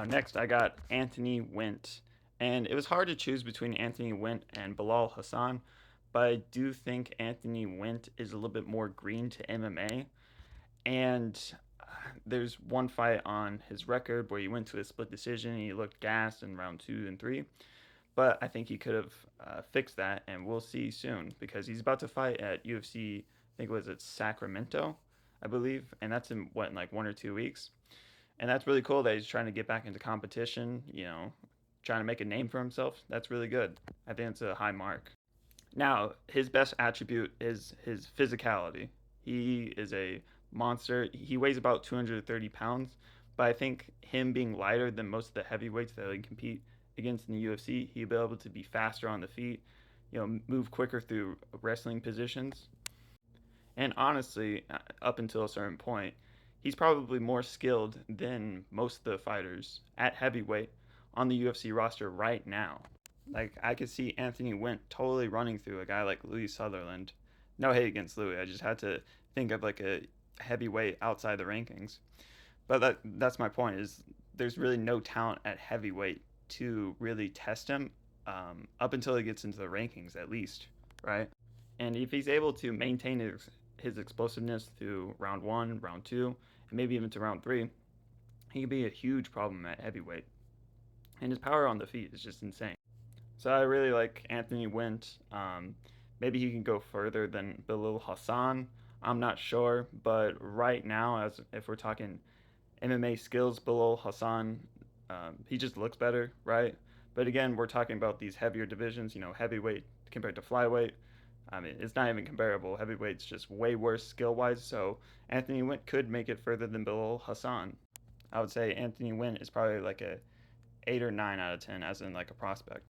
Now, next, I got Anthony Wint. And it was hard to choose between Anthony Wint and Bilal Hassan, but I do think Anthony Wint is a little bit more green to MMA. And there's one fight on his record where he went to a split decision and he looked gassed in round 2 and 3. But I think he could have fixed that, and we'll see soon because he's about to fight at UFC. I think it was at Sacramento, I believe, and that's in what, in like 1 or 2 weeks. And that's really cool that he's trying to get back into competition. Trying to make a name for himself. That's really good. I think it's a high mark. Now, his best attribute is his physicality. He is a monster. He weighs about 230 pounds, but I think him being lighter than most of the heavyweights that he compete against in the UFC, he'll be able to be faster on the feet, move quicker through wrestling positions. And honestly, up until a certain point, he's probably more skilled than most of the fighters at heavyweight on the UFC roster right now. Like, I could see Anthony Wint totally running through a guy like Louis Sutherland. No hate against Louis. I just had to think of like a heavyweight outside the rankings. But that's my point. Is there's really no talent at heavyweight to really test him up until he gets into the rankings, at least, right? And if he's able to maintain his explosiveness through round 1, round 2, and maybe even to round 3, he could be a huge problem at heavyweight. And his power on the feet is just insane. So I really like Anthony Wint. Maybe he can go further than Bilal Hassan. I'm not sure, but right now, as if we're talking MMA skills, Bilal Hassan, he just looks better, right? But again, we're talking about these heavier divisions. Heavyweight compared to flyweight. I mean, it's not even comparable. Heavyweight's just way worse skill wise. So Anthony Wint could make it further than Bilal Hassan. I would say Anthony Wint is probably like a 8 or 9 out of 10, as in like a prospect.